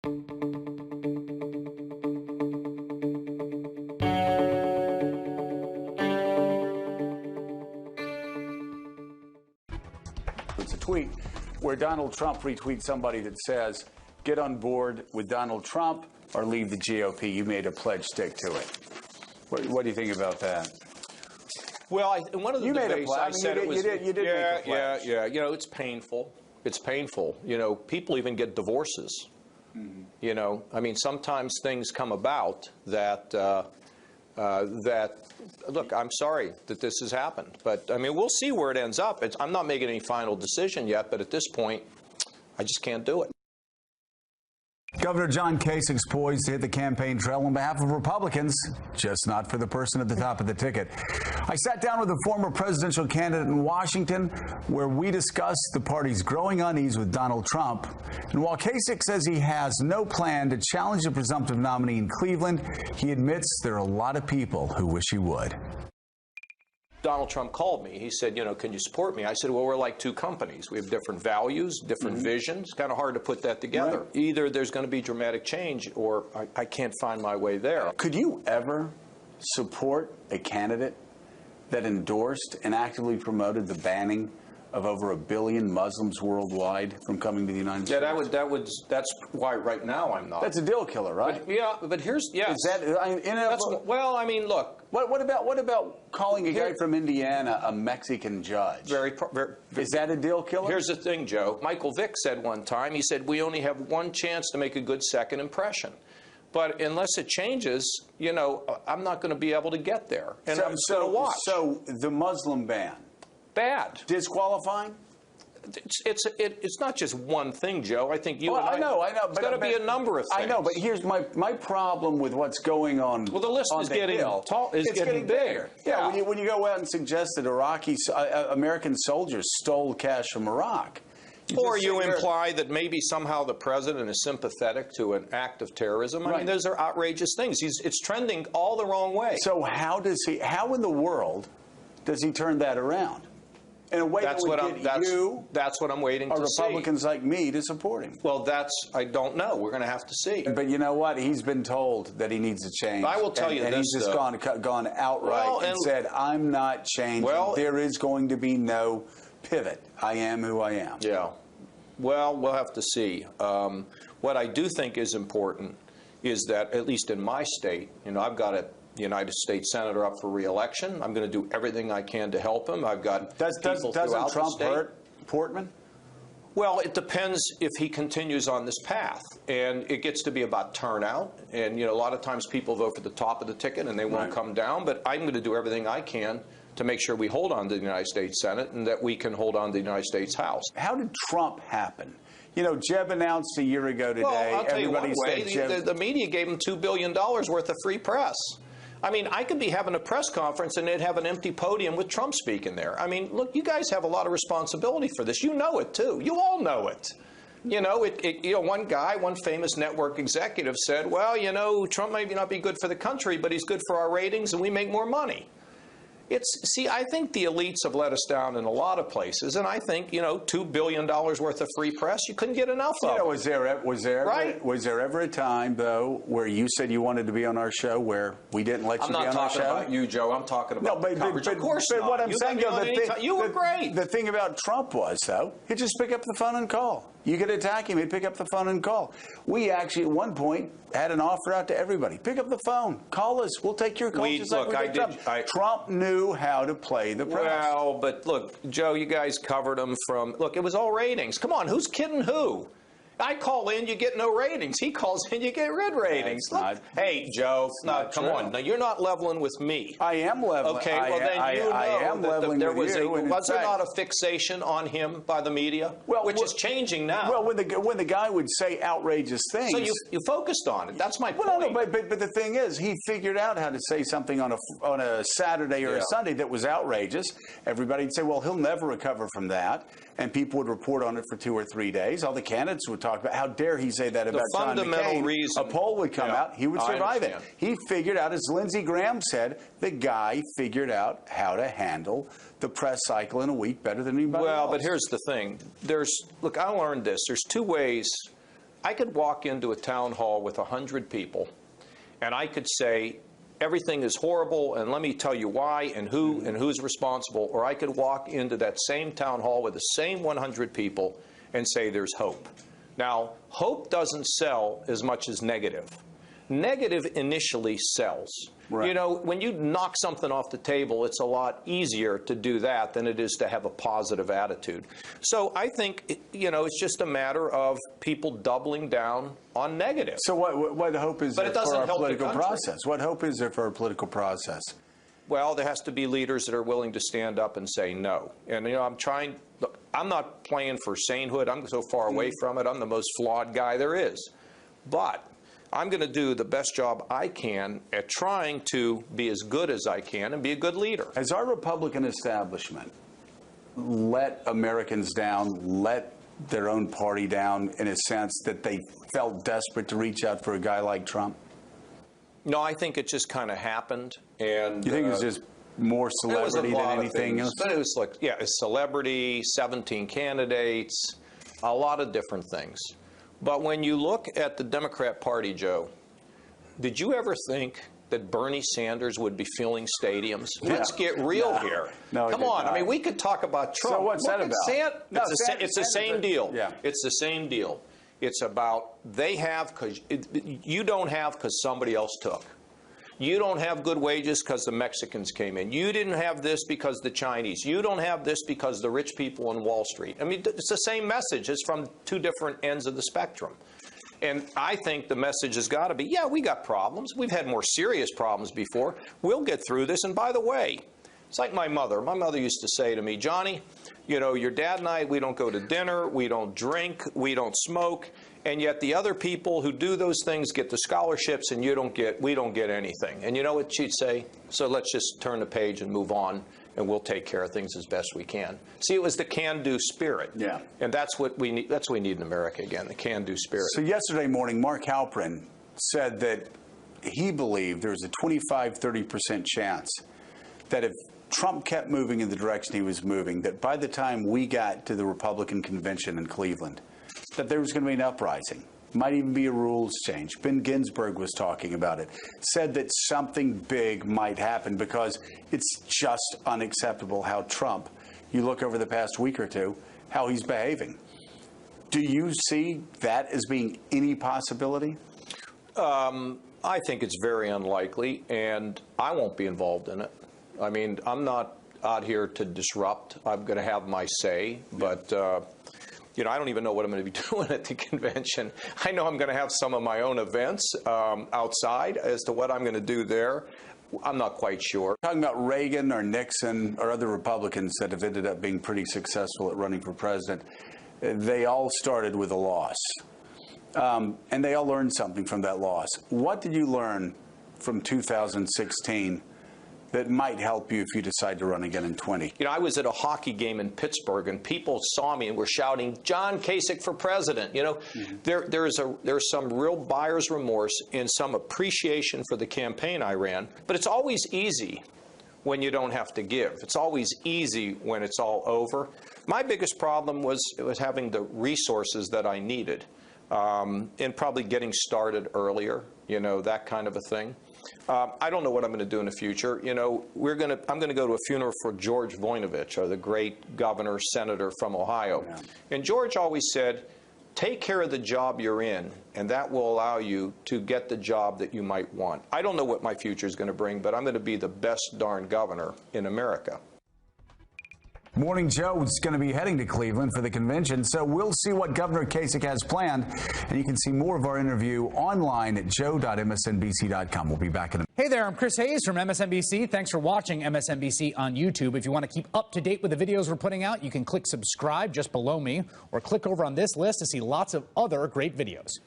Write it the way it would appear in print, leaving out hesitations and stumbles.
It's a tweet where Donald Trump retweets somebody that says, get on board with Donald Trump or leave the GOP. You made a pledge, stick to it. What do you think about that? Well, in one of the debates, I said it was... You did make a pledge. Yeah. You know, it's painful. It's painful. You know, people even get divorces. Mm-hmm. You know, I mean, sometimes things come about that, look, I'm sorry that this has happened. But, I mean, we'll see where it ends up. I'm not making any final decision yet, but at this point, I just can't do it. Governor John Kasich's poised to hit the campaign trail on behalf of Republicans, just not for the person at the top of the ticket. I sat down with a former presidential candidate in Washington where we discussed the party's growing unease with Donald Trump. And while Kasich says he has no plan to challenge the presumptive nominee in Cleveland, he admits there are a lot of people who wish he would. Donald Trump called me. He said, you know, can you support me? I said, well, we're like two companies. We have different values, different visions. It's kind of hard to put that together. Right. Either there's going to be dramatic change or I can't find my way there. Could you ever support a candidate that endorsed and actively promoted the banning of over 1 billion Muslims worldwide from coming to the United States? Yeah, that's why right now I'm not. That's a deal killer, right? But here's, yes. Is that, well, I mean, look. What about calling a guy from Indiana a Mexican judge? Is that a deal killer? Here's the thing, Joe. Michael Vick said one time, he said, we only have one chance to make a good second impression. But unless it changes, you know, I'm not going to be able to get there. And I'm going to watch. So the Muslim ban. Bad. Disqualifying? It's not just one thing, Joe. I think you and I know. It's got to be a number of things. I know, but here's my problem with what's going on. Well, the list is getting tall. It's getting bigger. Yeah. When you go out and suggest that American soldiers stole cash from Iraq. Or you imply that maybe somehow the president is sympathetic to an act of terrorism. I mean, those are outrageous things. It's trending all the wrong way. So how in the world does he turn that around? In a way that's what I'm waiting to see. Republicans like me to support him. Well, I don't know. We're going to have to see. But you know what? He's been told that he needs to change. I will tell you this, and he's just gone outright and said, I'm not changing. There is going to be no pivot. I am who I am. Yeah. Well, we'll have to see. What I do think is important is that, at least in my state, you know, I've got a United States Senator up for re-election. I'm going to do everything I can to help him. I've got people throughout the state. Doesn't Trump hurt Portman? Well, it depends if he continues on this path. And it gets to be about turnout. And, you know, a lot of times people vote for the top of the ticket and they won't come down. But I'm going to do everything I can to make sure we hold on to the United States Senate and that we can hold on to the United States House. How did Trump happen? You know, Jeb announced a year ago today. Well, I'll tell you one way, the media gave him $2 billion worth of free press. I mean, I could be having a press conference and they'd have an empty podium with Trump speaking there. I mean, look, you guys have a lot of responsibility for this. You know it, too. You all know it. You know, one famous network executive said, well, you know, Trump may not be good for the country, but he's good for our ratings and we make more money. See, I think the elites have let us down in a lot of places, and I think, you know, $2 billion worth of free press, you couldn't get enough of. You know, was there ever a time, though, where you said you wanted to be on our show where we didn't let you be on our show? I'm not talking about you, Joe. I'm talking about coverage. Of course not. What I'm saying, you were great. The thing about Trump was, though, he'd just pick up the phone and call. You could attack him. He'd pick up the phone and call. We actually, at one point, had an offer out to everybody. Pick up the phone. Call us. We'll take your calls. Trump knew how to play the press. Well, but look, Joe, you guys covered him from, look, it was all ratings. Come on, who's kidding who? I call in, you get no ratings. He calls in, you get red ratings. Hey, Joe, come on. Now, you're not leveling with me. I am leveling. Okay, well, then you know that was there not a fixation on him by the media, which is changing now? Well, when the guy would say outrageous things. So you focused on it. That's my point. Well, no, but the thing is, he figured out how to say something on a Saturday or a Sunday that was outrageous. Everybody would say, well, he'll never recover from that. And people would report on it for 2 or 3 days. All the candidates would talk about, how dare he say that about John McCain. A poll would come out. He would survive it. He figured out, as Lindsey Graham said, the guy figured out how to handle the press cycle in a week better than anybody else. Well, but here's the thing. Look, I learned this. There's 2 ways I could walk into a town hall with 100 people, and I could say, everything is horrible, and let me tell you why and who and who's responsible. Or I could walk into that same town hall with the same 100 people and say there's hope. Now, hope doesn't sell as much as negative. Negative initially sells. Right. You know, when you knock something off the table, it's a lot easier to do that than it is to have a positive attitude. So I think, you know, it's just a matter of people doubling down on negative. So what hope is there for our political process? What hope is there for our political process? Well, there has to be leaders that are willing to stand up and say no. And, you know, look, I'm not playing for sainthood. I'm so far away from it. I'm the most flawed guy there is. But I'm going to do the best job I can at trying to be as good as I can and be a good leader. Has our Republican establishment let Americans down, let their own party down in a sense that they felt desperate to reach out for a guy like Trump? No, I think it just kind of happened. And you think it's just more celebrity than anything else? But it was like, yeah, a celebrity, 17 candidates, a lot of different things. But when you look at the Democrat Party, Joe, did you ever think that Bernie Sanders would be filling stadiums? Let's get real here. No, come on. I mean, we could talk about Trump. So what's that about? It's the same deal. Yeah. It's the same deal. It's about they have because you don't have because somebody else took. You don't have good wages because the Mexicans came in. You didn't have this because the Chinese. You don't have this because the rich people on Wall Street. I mean, it's the same message. It's from two different ends of the spectrum. And I think the message has got to be, yeah, we got problems. We've had more serious problems before. We'll get through this. And by the way, it's like my mother. My mother used to say to me, Johnny, you know, your dad and I, we don't go to dinner, we don't drink, we don't smoke. And yet the other people who do those things get the scholarships and we don't get anything. And you know what she'd say? So let's just turn the page and move on, and we'll take care of things as best we can. See, it was the can-do spirit. Yeah. And that's what we need. That's what we need in America again, the can-do spirit. So yesterday morning, Mark Halperin said that he believed there was a 25-30% chance that if Trump kept moving in the direction he was moving, that by the time we got to the Republican convention in Cleveland, that there was going to be an uprising. Might even be a rules change. Ben Ginsburg was talking about it. Said that something big might happen because it's just unacceptable how Trump, you look over the past week or two, how he's behaving. Do you see that as being any possibility? I think it's very unlikely, and I won't be involved in it. I mean, I'm not out here to disrupt. I'm going to have my say, but you know, I don't even know what I'm going to be doing at the convention. I know I'm going to have some of my own events outside. As to what I'm going to do there, I'm not quite sure. Talking about Reagan or Nixon or other Republicans that have ended up being pretty successful at running for president, they all started with a loss. And they all learned something from that loss. What did you learn from 2016 that might help you if you decide to run again in 20? You know, I was at a hockey game in Pittsburgh, and people saw me and were shouting, John Kasich for president. You know, there's some real buyer's remorse and some appreciation for the campaign I ran. But it's always easy when you don't have to give. It's always easy when it's all over. My biggest problem was having the resources that I needed and probably getting started earlier, you know, that kind of a thing. I don't know what I'm going to do in the future. You know, I'm going to go to a funeral for George Voinovich, the great governor, senator from Ohio. Yeah. And George always said, take care of the job you're in, and that will allow you to get the job that you might want. I don't know what my future is going to bring, but I'm going to be the best darn governor in America. Morning Joe is going to be heading to Cleveland for the convention, so we'll see what Governor Kasich has planned. And you can see more of our interview online at joe.msnbc.com. We'll be back in a Hey there, I'm Chris Hayes from MSNBC. Thanks for watching MSNBC on YouTube. If you want to keep up to date with the videos we're putting out, you can click subscribe just below me or click over on this list to see lots of other great videos.